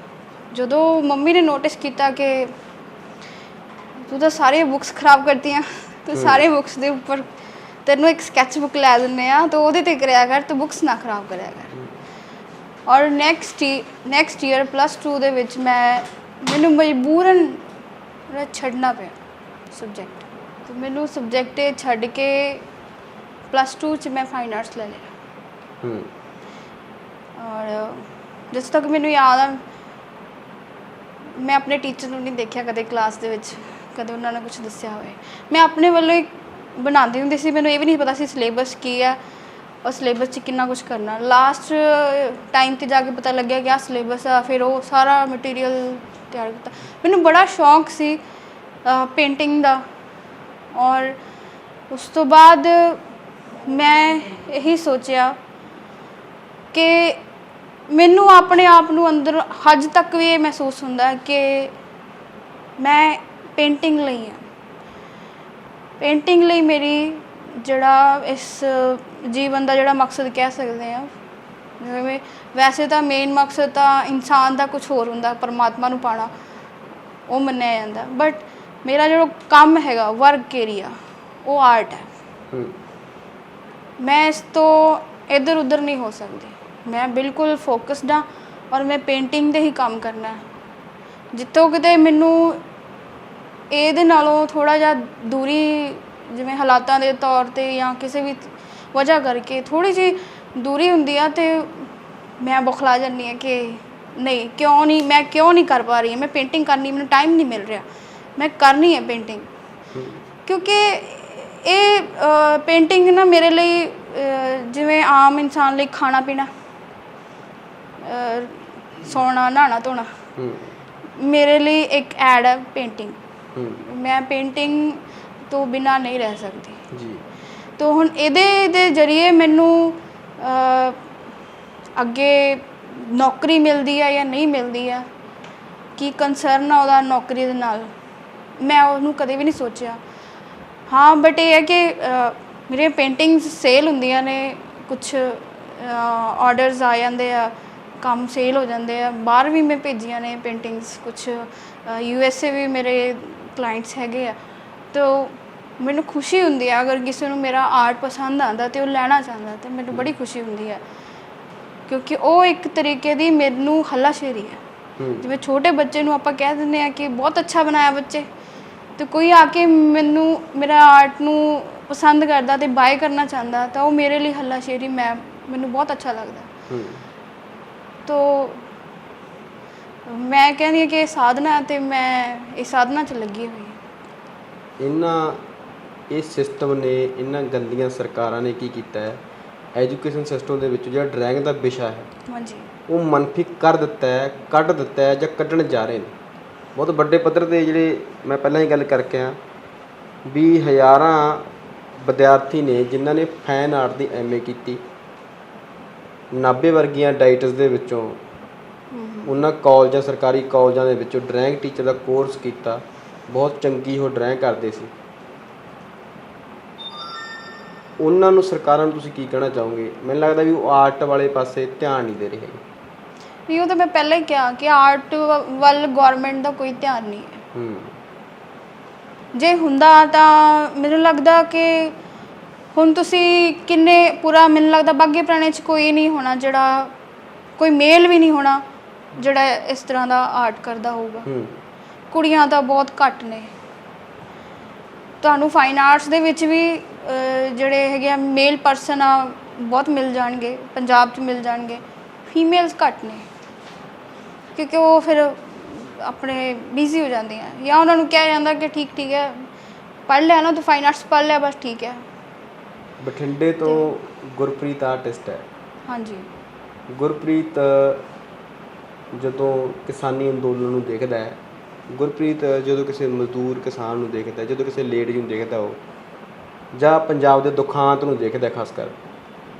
ਜਦੋਂ ਮੰਮੀ ਨੇ ਨੋਟਿਸ ਕੀਤਾ ਕਿ ਤੂੰ ਤਾਂ ਸਾਰੀਆਂ ਬੁੱਕਸ ਖਰਾਬ ਕਰਤੀਆਂ, ਤੂੰ ਸਾਰੇ ਬੁੱਕਸ ਦੇ ਉੱਪਰ ਤੈਨੂੰ ਇੱਕ ਸਕੈਚ ਬੁੱਕ ਲੈ ਦਿੰਦੇ ਆ, ਤਾਂ ਉਹਦੇ 'ਤੇ ਕਰਿਆ ਕਰ, ਤੂੰ ਬੁੱਕਸ ਨਾ ਖਰਾਬ ਕਰਿਆ ਕਰ। ਔਰ ਨੈਕਸਟ ਈਅਰ +2 ਦੇ ਵਿੱਚ ਮੈਨੂੰ ਮਜਬੂਰਨ ਛੱਡਣਾ ਪਿਆ ਸਬਜੈਕਟ। ਅਤੇ ਮੈਨੂੰ ਸਬਜੈਕਟ ਛੱਡ ਕੇ +2 'ਚ ਮੈਂ ਫਾਈਨ ਆਰਟਸ ਲੈ ਲਿਆ। ਔਰ ਜਿਸ ਤੱਕ ਮੈਨੂੰ ਯਾਦ ਆ, ਮੈਂ ਆਪਣੇ ਟੀਚਰ ਨੂੰ ਨਹੀਂ ਦੇਖਿਆ ਕਦੇ ਕਲਾਸ ਦੇ ਵਿੱਚ, ਕਦੇ ਉਹਨਾਂ ਨੇ ਕੁਛ ਦੱਸਿਆ ਹੋਵੇ। ਮੈਂ ਆਪਣੇ ਵੱਲੋਂ ਹੀ ਬਣਾਉਂਦੀ ਹੁੰਦੀ ਸੀ। ਮੈਨੂੰ ਇਹ ਵੀ ਨਹੀਂ ਪਤਾ ਸੀ ਸਿਲੇਬਸ ਕੀ ਆ ਔਰ ਸਿਲੇਬਸ 'ਚ ਕਿੰਨਾ ਕੁਛ ਕਰਨਾ। ਲਾਸਟ ਟਾਈਮ 'ਤੇ ਜਾ ਕੇ ਪਤਾ ਲੱਗਿਆ ਕਿ ਆਹ ਸਿਲੇਬਸ ਆ। ਫਿਰ ਉਹ ਸਾਰਾ ਮਟੀਰੀਅਲ ਤਿਆਰ ਕੀਤਾ। ਮੈਨੂੰ ਬੜਾ ਸ਼ੌਂਕ ਸੀ ਪੇਂਟਿੰਗ ਦਾ। ਔਰ ਉਸ ਤੋਂ ਬਾਅਦ ਮੈਂ ਇਹੀ ਸੋਚਿਆ ਕਿ ਮੈਨੂੰ ਆਪਣੇ ਆਪ ਨੂੰ ਅੰਦਰ ਅੱਜ ਤੱਕ ਵੀ ਇਹ ਮਹਿਸੂਸ ਹੁੰਦਾ ਕਿ ਮੈਂ ਪੇਂਟਿੰਗ ਲਈ ਹਾਂ। ਪੇਂਟਿੰਗ ਲਈ ਮੇਰੀ ਜਿਹੜਾ ਇਸ ਜੀਵਨ ਦਾ ਜਿਹੜਾ ਮਕਸਦ ਕਹਿ ਸਕਦੇ ਹਾਂ, ਜਿਵੇਂ ਵੈਸੇ ਤਾਂ ਮੇਨ ਮਕਸਦ ਤਾਂ ਇਨਸਾਨ ਦਾ ਕੁਛ ਹੋਰ ਹੁੰਦਾ, ਪਰਮਾਤਮਾ ਨੂੰ ਪਾਉਣਾ, ਉਹ ਮੰਨਿਆ ਜਾਂਦਾ। ਬਟ ਮੇਰਾ ਜਿਹੜਾ ਕੰਮ ਹੈਗਾ, ਵਰਕ ਏਰੀਆ, ਉਹ ਆਰਟ ਹੈ। ਮੈਂ ਇਸ ਤੋਂ ਇੱਧਰ ਉੱਧਰ ਨਹੀਂ ਹੋ ਸਕਦੀ। ਮੈਂ ਬਿਲਕੁਲ ਫੋਕਸਡ ਹਾਂ ਔਰ ਮੈਂ ਪੇਂਟਿੰਗ 'ਤੇ ਹੀ ਕੰਮ ਕਰਨਾ। ਜਿੱਥੋਂ ਕਿਤੇ ਮੈਨੂੰ ਇਹਦੇ ਨਾਲੋਂ ਥੋੜ੍ਹਾ ਜਿਹਾ ਦੂਰੀ, ਜਿਵੇਂ ਹਾਲਾਤਾਂ ਦੇ ਤੌਰ 'ਤੇ ਜਾਂ ਕਿਸੇ ਵੀ ਵਜ੍ਹਾ ਕਰਕੇ ਥੋੜ੍ਹੀ ਜਿਹੀ ਦੂਰੀ ਹੁੰਦੀ ਆ, ਅਤੇ ਮੈਂ ਬੌਖਲਾ ਜਾਂਦੀ ਹਾਂ ਕਿ ਨਹੀਂ, ਮੈਂ ਕਿਉਂ ਨਹੀਂ ਕਰ ਪਾ ਰਹੀ ਹਾਂ। ਮੈਂ ਪੇਂਟਿੰਗ ਕਰਨੀ, ਮੈਨੂੰ ਟਾਈਮ ਨਹੀਂ ਮਿਲ ਰਿਹਾ, ਮੈਂ ਕਰਨੀ ਹੈ ਪੇਂਟਿੰਗ। ਕਿਉਂਕਿ ਇਹ ਪੇਂਟਿੰਗ ਨਾ ਮੇਰੇ ਲਈ ਜਿਵੇਂ ਆਮ ਇਨਸਾਨ ਲਈ ਖਾਣਾ ਪੀਣਾ, ਸੌਣਾ, ਨਹਾਉਣਾ ਧੋਣਾ, ਮੇਰੇ ਲਈ ਇੱਕ ਐਡ ਹੈ ਪੇਂਟਿੰਗ। ਮੈਂ ਪੇਂਟਿੰਗ ਤੋਂ ਬਿਨਾਂ ਨਹੀਂ ਰਹਿ ਸਕਦੀ ਜੀ। ਤਾਂ ਹੁਣ ਇਹਦੇ ਜ਼ਰੀਏ ਮੈਨੂੰ ਅੱਗੇ ਨੌਕਰੀ ਮਿਲਦੀ ਹੈ ਜਾਂ ਨਹੀਂ ਮਿਲਦੀ ਹੈ, ਕੀ ਕੰਸਰਨ ਆ ਉਹਦਾ ਨੌਕਰੀ ਦੇ ਨਾਲ, ਮੈਂ ਉਹਨੂੰ ਕਦੇ ਵੀ ਨਹੀਂ ਸੋਚਿਆ। ਹਾਂ, ਬਟ ਇਹ ਹੈ ਕਿ ਮੇਰੀਆਂ ਪੇਂਟਿੰਗਸ ਸੇਲ ਹੁੰਦੀਆਂ ਨੇ, ਕੁਛ ਆਰਡਰਸ ਆ ਜਾਂਦੇ ਆ, ਕੰਮ ਸੇਲ ਹੋ ਜਾਂਦੇ ਆ। ਬਾਹਰ ਵੀ ਮੈਂ ਭੇਜੀਆਂ ਨੇ ਪੇਂਟਿੰਗਸ, ਕੁਛ USA ਵੀ ਮੇਰੇ ਕਲਾਇੰਟਸ ਹੈਗੇ ਆ। ਤਾਂ ਮੈਨੂੰ ਖੁਸ਼ੀ ਹੁੰਦੀ ਆ ਅਗਰ ਕਿਸੇ ਨੂੰ ਮੇਰਾ ਆਰਟ ਪਸੰਦ ਆਉਂਦਾ ਅਤੇ ਉਹ ਲੈਣਾ ਚਾਹੁੰਦਾ, ਤਾਂ ਮੈਨੂੰ ਬੜੀ ਖੁਸ਼ੀ ਹੁੰਦੀ ਹੈ, ਕਿਉਂਕਿ ਉਹ ਇੱਕ ਤਰੀਕੇ ਦੀ ਮੈਨੂੰ ਹੱਲਾਸ਼ੇਰੀ ਹੈ। ਜਿਵੇਂ ਛੋਟੇ ਬੱਚੇ ਨੂੰ ਆਪਾਂ ਕਹਿ ਦਿੰਦੇ ਹਾਂ ਕਿ ਬਹੁਤ ਅੱਛਾ ਬਣਾਇਆ ਬੱਚੇ, ਅਤੇ ਕੋਈ ਆ ਕੇ ਮੇਰਾ ਆਰਟ ਨੂੰ ਪਸੰਦ ਕਰਦਾ ਅਤੇ ਬਾਏ ਕਰਨਾ ਚਾਹੁੰਦਾ, ਤਾਂ ਉਹ ਮੇਰੇ ਲਈ ਹੱਲਾਸ਼ੇਰੀ, ਮੈਨੂੰ ਬਹੁਤ ਅੱਛਾ ਲੱਗਦਾ। ਤੋ ਮੈਂ ਕਹਿੰਦੀ ਹਾਂ ਕਿ ਇਹ ਸਾਧਨਾ, ਅਤੇ ਮੈਂ ਇਹ ਸਾਧਨਾ 'ਚ ਲੱਗੀ ਹੋਈ ਹਾਂ। ਇਹ ਸਿਸਟਮ ਨੇ, ਇਹਨਾਂ ਗੰਦੀਆਂ ਸਰਕਾਰਾਂ ਨੇ ਕੀ ਕੀਤਾ ਹੈ, ਐਜੂਕੇਸ਼ਨ ਸਿਸਟਮ ਦੇ ਵਿੱਚ ਜਿਹੜਾ ਡਰਾਇੰਗ ਦਾ ਵਿਸ਼ਾ ਹੈ, ਹਾਂਜੀ, ਉਹ ਮਨਫੀ ਕਰ ਦਿੱਤਾ ਹੈ, ਕੱਢ ਦਿੱਤਾ ਹੈ ਜਾਂ ਕੱਢਣ ਜਾ ਰਹੇ ਨੇ। ਬਹੁਤ ਵੱਡੇ ਪੱਧਰ 'ਤੇ ਜਿਹੜੇ ਮੈਂ ਪਹਿਲਾਂ ਹੀ ਗੱਲ ਕਰਕੇ ਆ ਵੀ ਹਜ਼ਾਰਾਂ ਵਿਦਿਆਰਥੀ ਨੇ ਜਿਨ੍ਹਾਂ ਨੇ ਫਾਈਨ ਆਰਟ ਦੀ MA ਕੀਤੀ, 90 ਵਰਗੀਆਂ ਡਾਈਟਸ ਦੇ ਵਿੱਚੋਂ, ਉਹਨਾਂ ਕਾਲਜਾਂ, ਸਰਕਾਰੀ ਕਾਲਜਾਂ ਦੇ ਵਿੱਚੋਂ ਡਰਾਇੰਗ ਟੀਚਰ ਦਾ ਕੋਰਸ ਕੀਤਾ। ਬਹੁਤ ਚੰਗੀ ਉਹ ਡਰਾਇੰਗ ਕਰਦੇ ਸੀ। ਉਹਨਾਂ ਨੂੰ, ਸਰਕਾਰਾਂ ਨੂੰ ਤੁਸੀਂ ਕੀ ਕਹਿਣਾ ਚਾਹੋਗੇ? ਮੈਨੂੰ ਲੱਗਦਾ ਵੀ ਉਹ ਆਰਟ ਵਾਲੇ ਪਾਸੇ ਧਿਆਨ ਨਹੀਂ ਦੇ ਰਹੇ ਹੈਗੇ। ਨਹੀਂ, ਉਹ ਤਾਂ ਮੈਂ ਪਹਿਲਾਂ ਹੀ ਕਿਹਾ ਕਿ ਆਰਟ ਵੱਲ ਗੌਰਮੈਂਟ ਦਾ ਕੋਈ ਧਿਆਨ ਨਹੀਂ ਹੈ। ਜੇ ਹੁੰਦਾ ਤਾਂ ਮੈਨੂੰ ਲੱਗਦਾ ਕਿ ਹੁਣ ਤੁਸੀਂ ਕਿੰਨੇ ਪੂਰਾ, ਮੈਨੂੰ ਲੱਗਦਾ ਬਾਗੀ ਪੁਰਾਣੇ 'ਚ ਕੋਈ ਨਹੀਂ ਹੋਣਾ ਜਿਹੜਾ, ਕੋਈ ਮੇਲ ਵੀ ਨਹੀਂ ਹੋਣਾ ਜਿਹੜਾ ਇਸ ਤਰ੍ਹਾਂ ਦਾ ਆਰਟ ਕਰਦਾ ਹੋਊਗਾ। ਕੁੜੀਆਂ ਤਾਂ ਬਹੁਤ ਘੱਟ ਨੇ। ਤੁਹਾਨੂੰ ਫਾਈਨ ਆਰਟਸ ਦੇ ਵਿੱਚ ਵੀ ਜਿਹੜੇ ਹੈਗੇ ਆ ਮੇਲ ਪਰਸਨ ਆ ਬਹੁਤ ਮਿਲ ਜਾਣਗੇ, ਪੰਜਾਬ 'ਚ ਮਿਲ ਜਾਣਗੇ। ਫੀਮੇਲਸ ਘੱਟ ਨੇ ਕਿਉਂਕਿ ਉਹ ਫਿਰ ਆਪਣੇ ਬਿਜ਼ੀ ਹੋ ਜਾਂਦੀਆਂ, ਜਾਂ ਉਹਨਾਂ ਨੂੰ ਕਿਹਾ ਜਾਂਦਾ ਕਿ ਠੀਕ ਹੈ ਪੜ੍ਹ ਲਿਆ ਨਾ ਤੂੰ, ਫਾਈਨ ਆਰਟਸ ਪੜ੍ਹ ਲਿਆ ਬਸ ਠੀਕ ਹੈ। ਬਠਿੰਡੇ ਤੋਂ ਗੁਰਪ੍ਰੀਤ ਆਰਟਿਸਟ ਹੈ। ਹਾਂਜੀ। ਗੁਰਪ੍ਰੀਤ ਜਦੋਂ ਕਿਸਾਨੀ ਅੰਦੋਲਨ ਨੂੰ ਦੇਖਦਾ ਹੈ, ਗੁਰਪ੍ਰੀਤ ਜਦੋਂ ਕਿਸੇ ਮਜ਼ਦੂਰ ਕਿਸਾਨ ਨੂੰ ਦੇਖਦਾ, ਜਦੋਂ ਕਿਸੇ ਲੇਡੀ ਨੂੰ ਦੇਖਦਾ ਉਹ, ਜਾਂ ਪੰਜਾਬ ਦੇ ਦੁਖਾਂਤ ਨੂੰ ਦੇਖਦਾ ਖਾਸ ਕਰ,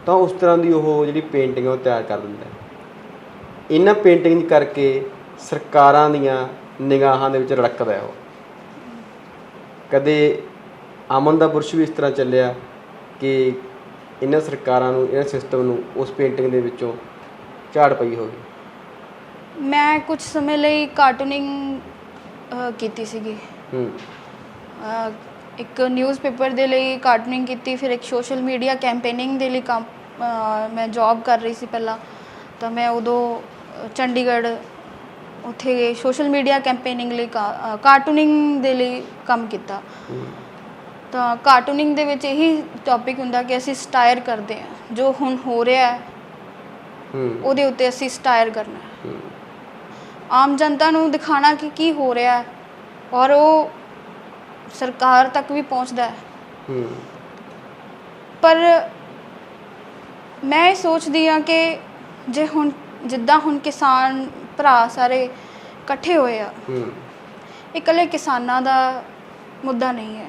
ਤਾਂ ਉਸ ਤਰ੍ਹਾਂ ਦੀ ਉਹ ਜਿਹੜੀ ਪੇਂਟਿੰਗ ਉਹ ਤਿਆਰ ਕਰ ਦਿੰਦਾ। ਇਹਨਾਂ ਪੇਂਟਿੰਗ ਕਰਕੇ ਸਰਕਾਰਾਂ ਦੀਆਂ ਨਿਗਾਹਾਂ ਦੇ ਵਿੱਚ ਰੜਕਦਾ ਉਹ। ਕਦੇ ਅਮਨ ਦਾ ਬੁਰਸ਼ ਵੀ ਇਸ ਤਰ੍ਹਾਂ ਚੱਲਿਆ ਕਿ ਇਹਨਾਂ ਸਰਕਾਰਾਂ ਨੂੰ, ਇਹਨਾਂ ਸਿਸਟਮ ਨੂੰ ਉਸ ਪੇਂਟਿੰਗ ਦੇ ਵਿੱਚੋਂ ਝਾੜ ਪਈ ਹੋਵੇ। ਮੈਂ ਕੁਝ ਸਮੇਂ ਲਈ ਕਾਰਟੂਨਿੰਗ ਕੀਤੀ ਸੀਗੀ। ਇੱਕ ਨਿਊਜ਼ਪੇਪਰ ਦੇ ਲਈ ਕਾਰਟੂਨਿੰਗ ਕੀਤੀ, ਫਿਰ ਇੱਕ ਸੋਸ਼ਲ ਮੀਡੀਆ ਕੈਂਪੇਨਿੰਗ ਦੇ ਲਈ ਕੰਮ, ਮੈਂ ਜੌਬ ਕਰ ਰਹੀ ਸੀ ਪਹਿਲਾਂ, ਤਾਂ ਮੈਂ ਉਦੋਂ ਚੰਡੀਗੜ੍ਹ ਉੱਥੇ ਸੋਸ਼ਲ ਮੀਡੀਆ ਕੈਂਪੇਨਿੰਗ ਲਈ ਕਾਰਟੂਨਿੰਗ ਦੇ ਲਈ ਕੰਮ ਕੀਤਾ। ਤਾਂ ਕਾਰਟੂਨਿੰਗ ਦੇ ਵਿੱਚ ਇਹੀ ਟੌਪਿਕ ਹੁੰਦਾ ਕਿ ਅਸੀਂ ਸਟਾਇਰ ਕਰਦੇ ਹਾਂ, ਜੋ ਹੁਣ ਹੋ ਰਿਹਾ ਹੈ ਉਹਦੇ ਉੱਤੇ ਅਸੀਂ ਸਟਾਇਰ ਕਰਨਾ, ਆਮ ਜਨਤਾ ਨੂੰ ਦਿਖਾਉਣਾ ਕਿ ਕੀ ਹੋ ਰਿਹਾ ਹੈ, ਔਰ ਉਹ ਸਰਕਾਰ ਤੱਕ ਵੀ ਪਹੁੰਚਦਾ ਹੈ। ਪਰ ਮੈਂ ਇਹ ਸੋਚਦੀ ਹਾਂ ਕਿ ਜੇ ਹੁਣ ਜਿੱਦਾਂ ਹੁਣ ਕਿਸਾਨ ਭਰਾ ਸਾਰੇ ਇਕੱਠੇ ਹੋਏ ਆ, ਇਹ ਇਕੱਲੇ ਕਿਸਾਨਾਂ ਦਾ ਮੁੱਦਾ ਨਹੀਂ ਹੈ,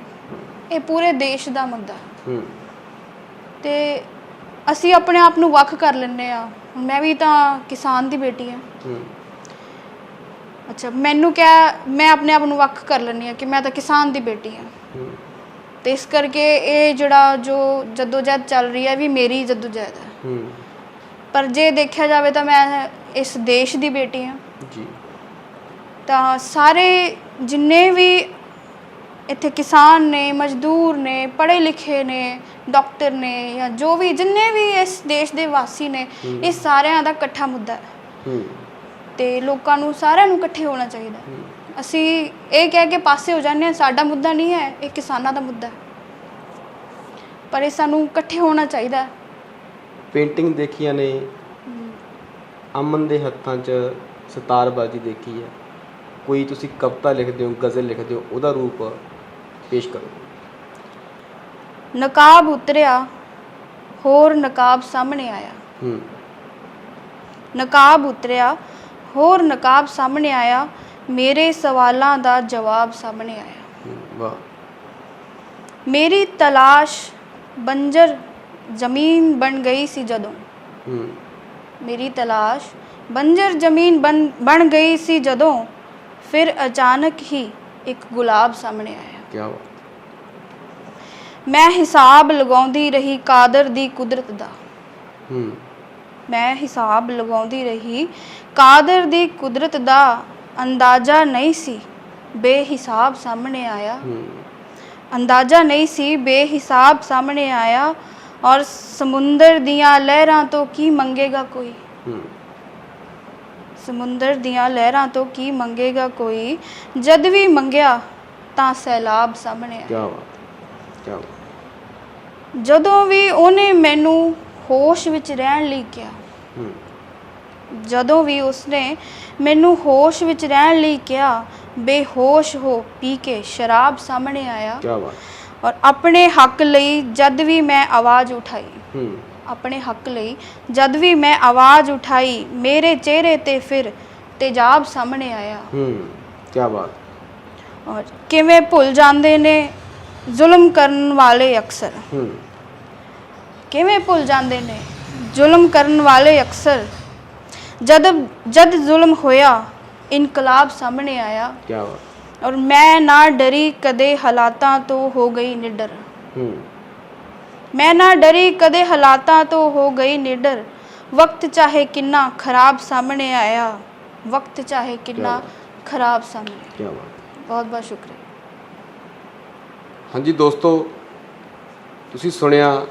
ਇਹ ਪੂਰੇ ਦੇਸ਼ ਦਾ ਮੁੱਦਾ। ਤੇ ਅਸੀਂ ਆਪਣੇ ਆਪ ਨੂੰ ਵੱਖ ਕਰ ਲੈਂਦੇ ਹਾਂ। ਹੁਣ ਮੈਂ ਵੀ ਤਾਂ ਕਿਸਾਨ ਦੀ ਬੇਟੀ ਹਾਂ। ਅੱਛਾ, ਮੈਨੂੰ ਕਿਆ, ਮੈਂ ਆਪਣੇ ਆਪ ਨੂੰ ਵੱਖ ਕਰ ਲੈਂਦੀ ਹਾਂ ਕਿ ਮੈਂ ਤਾਂ ਕਿਸਾਨ ਦੀ ਬੇਟੀ ਹਾਂ। ਤੇ ਇਸ ਕਰਕੇ ਇਹ ਜਿਹੜਾ ਜੋ ਜੱਦੋਜਹਿਦ ਚੱਲ ਰਹੀ ਹੈ ਵੀ ਮੇਰੀ ਜੱਦੋਜਹਿਦ ਹੈ। ਪਰ ਜੇ ਦੇਖਿਆ ਜਾਵੇ ਤਾਂ ਮੈਂ ਇਸ ਦੇਸ਼ ਦੀ ਬੇਟੀ ਹਾਂ ਜੀ। ਤਾਂ ਸਾਰੇ ਜਿੰਨੇ ਵੀ ਇੱਥੇ ਕਿਸਾਨ ਨੇ, ਮਜ਼ਦੂਰ ਨੇ, ਪੜ੍ਹੇ ਲਿਖੇ ਨੇ, ਡਾਕਟਰ ਨੇ, ਜਾਂ ਜੋ ਵੀ ਜਿੰਨੇ ਵੀ ਇਸ ਦੇਸ਼ ਦੇ ਵਾਸੀ ਨੇ, ਇਹ ਸਾਰਿਆਂ ਦਾ ਇਕੱਠਾ ਮੁੱਦਾ ਹੈ। ਤੇ ਲੋਕਾਂ ਨੂੰ ਸਾਰਿਆਂ ਨੂੰ ਇਕੱਠੇ ਹੋਣਾ ਚਾਹੀਦਾ। ਅਸੀਂ ਇਹ ਕਹਿ ਕੇ ਪਾਸੇ ਹੋ ਜਾਂਦੇ ਹਾਂ ਸਾਡਾ ਮੁੱਦਾ ਨਹੀਂ ਹੈ, ਇਹ ਕਿਸਾਨਾਂ ਦਾ ਮੁੱਦਾ ਹੈ, ਪਰ ਇਹ ਸਾਨੂੰ ਇਕੱਠੇ ਹੋਣਾ ਚਾਹੀਦਾ। ਪੇਂਟਿੰਗ ਦੇਖੀਆਂ ਨੇ, ਅਮਨ ਦੇ ਹੱਥਾਂ 'ਚ ਸਿਤਾਰਬਾਜ਼ੀ ਦੇਖੀ ਹੈ, ਕੋਈ ਤੁਸੀਂ ਕਵਿਤਾ ਲਿਖਦੇ ਹੋ, ਗਜ਼ਲ ਲਿਖਦੇ ਹੋ, ਉਹਦਾ ਰੂਪ ਪੇਸ਼ ਕਰੋ। ਨਕਾਬ ਉਤਰਿਆ, ਹੋਰ ਨਕਾਬ ਸਾਹਮਣੇ ਆਇਆ। ਨਕਾਬ ਉਤਰਿਆ, ਹੋਰ ਨਕਾਬ ਸਾਹਮਣੇ ਆਇਆ, ਮੇਰੇ ਸਵਾਲਾਂ ਦਾ ਜਵਾਬ ਸਾਹਮਣੇ ਆਇਆ। ਵਾਹ। ਮੇਰੀ ਤਲਾਸ਼ ਬੰਜਰ ਜ਼ਮੀਨ ਬਣ ਗਈ ਸੀ ਜਦੋਂ, ਮੇਰੀ ਤਲਾਸ਼ ਬੰਜਰ ਜ਼ਮੀਨ ਬਣ ਗਈ ਸੀ ਜਦੋਂ, ਫਿਰ ਅਚਾਨਕ ਹੀ ਇੱਕ ਗੁਲਾਬ ਸਾਹਮਣੇ ਆਇਆ। ਕੀ ਬਾਤ। ਮੈਂ ਹਿਸਾਬ ਲਗਾਉਂਦੀ ਰਹੀ ਕਾਦਰ ਦੀ ਕੁਦਰਤ ਦਾ। ਮੈਂ ਹਿਸਾਬ ਲਗਾਉਂਦੀ ਰਹੀ ਕਾਦਰ ਦੀ ਕੁਦਰਤ ਦਾ, ਅੰਦਾਜ਼ਾ ਨਹੀਂ ਸੀ ਬੇਹਿਸਾਬ ਸਾਹਮਣੇ ਆਇਆ। ਅੰਦਾਜ਼ਾ ਨਹੀਂ ਸੀ ਬੇਹਿਸਾਬ ਸਾਹਮਣੇ ਆਇਆ, ਔਰ ਸਮੁੰਦਰ ਦੀਆਂ ਲਹਿਰਾਂ ਤੋਂ ਕੀ ਮੰਗੇਗਾ ਕੋਈ। ਸਮੁੰਦਰ ਦੀਆਂ ਲਹਿਰਾਂ ਤੋਂ ਕੀ ਮੰਗੇਗਾ ਕੋਈ, ਜਦ ਵੀ ਮੰਗਿਆ ਤਾਂ ਸੈਲਾਬ ਸਾਹਮਣੇ ਆਇਆ। ਕੀ ਬਾਤ, ਕੀ ਬਾਤ। ਜਦੋਂ ਵੀ ਉਹਨੇ ਮੈਨੂੰ ਹੋਸ਼ ਵਿੱਚ ਰਹਿਣ ਲਈ ਕਿਹਾ, ਜਦੋਂ ਵੀ ਉਸਨੇ ਮੈਨੂੰ ਹੋਸ਼ ਵਿੱਚ ਰਹਿਣ ਲਈ ਕਿਹਾ, ਬੇਹੋਸ਼ ਹੋ ਪੀ ਕੇ ਸ਼ਰਾਬ ਸਾਹਮਣੇ ਆਇਆ। ਕੀ ਬਾਤ। ਔਰ ਆਪਣੇ ਹੱਕ ਲਈ ਜਦ ਵੀ ਮੈਂ ਆਵਾਜ਼ ਉਠਾਈ, ਆਪਣੇ ਹੱਕ ਲਈ ਜਦ ਵੀ ਮੈਂ ਆਵਾਜ਼ ਉਠਾਈ, ਮੇਰੇ ਚਿਹਰੇ ਤੇ ਫਿਰ ਤੇਜ਼ਾਬ ਸਾਹਮਣੇ ਆਇਆ। ਕੀ ਬਾਤ। ਔਰ ਕਿਵੇਂ ਭੁੱਲ ਜਾਂਦੇ ਨੇ ਜ਼ੁਲਮ ਕਰਨ ਵਾਲੇ ਅਕਸਰ, ਕਿਵੇਂ ਭੁੱਲ ਜਾਂਦੇ ਨੇ ਜ਼ੁਲਮ ਕਰਨ ਵਾਲੇ ਅਕਸਰ, ਜਦ ਜ਼ੁਲਮ ਹੋਇਆ ਇਨਕਲਾਬ ਸਾਹਮਣੇ ਆਇਆ। ਕੀ ਬਾਤ। ਔਰ ਮੈਂ ਨਾ ਡਰੀ ਕਦੇ ਹਾਲਾਤਾਂ ਤੋਂ ਹੋ ਗਈ ਨਿਡਰ, ਮੈਂ ਨਾ ਡਰੀ ਕਦੇ ਹਾਲਾਤਾਂ ਤੋਂ ਹੋ ਗਈ ਨਿਡਰ, ਵਕਤ ਚਾਹੇ ਕਿੰਨਾ ਖਰਾਬ ਸਾਹਮਣੇ ਆਇਆ, ਵਕਤ ਚਾਹੇ ਕਿੰਨਾ ਖਰਾਬ ਸਾਹਮਣੇ। ਕੀ ਬਾਤ। ਬਹੁਤ ਬਹੁਤ ਸ਼ੁਕਰੀਆ। ਹਾਂਜੀ ਦੋਸਤੋ, ਤੁਸੀਂ ਸੁਣਿਆ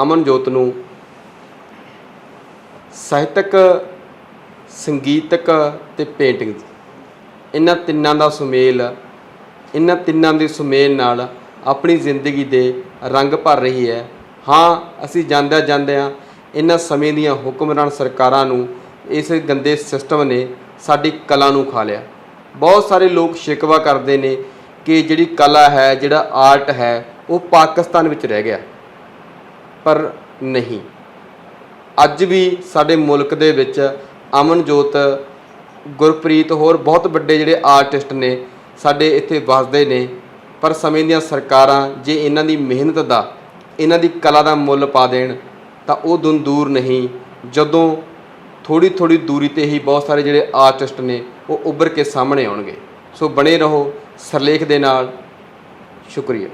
ਅਮਨਜੋਤ ਨੂੰ ਸਾਹਿਤਕ, ਸੰਗੀਤਕ ਤੇ ਪੇਂਟਿੰਗ, ਇਹਨਾਂ ਤਿੰਨਾਂ ਦਾ ਸੁਮੇਲ, ਇਹਨਾਂ ਤਿੰਨਾਂ ਦੇ ਸੁਮੇਲ ਨਾਲ ਆਪਣੀ ਜ਼ਿੰਦਗੀ ਦੇ ਰੰਗ ਭਰ ਰਹੀ ਹੈ। ਹਾਂ, ਅਸੀਂ ਜਾਂਦਿਆਂ ਜਾਂਦਿਆਂ ਇਹਨਾਂ ਸਮੇਂ ਦੀਆਂ ਹੁਕਮਰਾਨ ਸਰਕਾਰਾਂ ਨੂੰ, ਇਸ ਗੰਦੇ ਸਿਸਟਮ ਨੇ ਸਾਡੀ ਕਲਾ ਨੂੰ ਖਾ ਲਿਆ। ਬਹੁਤ ਸਾਰੇ ਲੋਕ ਸ਼ਿਕਵਾ ਕਰਦੇ ਨੇ ਕਿ ਜਿਹੜੀ ਕਲਾ ਹੈ, ਜਿਹੜਾ ਆਰਟ ਹੈ, ਉਹ ਪਾਕਿਸਤਾਨ ਵਿੱਚ ਰਹਿ ਗਿਆ, ਪਰ ਨਹੀਂ। ਅੱਜ ਵੀ ਸਾਡੇ ਮੁਲਕ ਦੇ ਵਿੱਚ ਅਮਨਜੋਤ, ਗੁਰਪ੍ਰੀਤ, ਹੋਰ ਬਹੁਤ ਵੱਡੇ ਜਿਹੜੇ ਆਰਟਿਸਟ ਨੇ ਸਾਡੇ ਇੱਥੇ ਵੱਸਦੇ ਨੇ। ਪਰ ਸਮੇਂ ਦੀਆਂ ਸਰਕਾਰਾਂ ਜੇ ਇਹਨਾਂ ਦੀ ਮਿਹਨਤ ਦਾ, ਇਹਨਾਂ ਦੀ ਕਲਾ ਦਾ ਮੁੱਲ ਪਾ ਦੇਣ ਤਾਂ ਉਹ ਦਿਨ ਦੂਰ ਨਹੀਂ ਜਦੋਂ ਥੋੜ੍ਹੀ ਥੋੜ੍ਹੀ ਦੂਰੀ 'ਤੇ ਹੀ ਬਹੁਤ ਸਾਰੇ ਜਿਹੜੇ ਆਰਟਿਸਟ ਨੇ ਉਹ ਉੱਭਰ ਕੇ ਸਾਹਮਣੇ ਆਉਣਗੇ। ਸੋ ਬਣੇ ਰਹੋ ਸਿਰਲੇਖ ਦੇ ਨਾਲ। ਸ਼ੁਕਰੀਆ।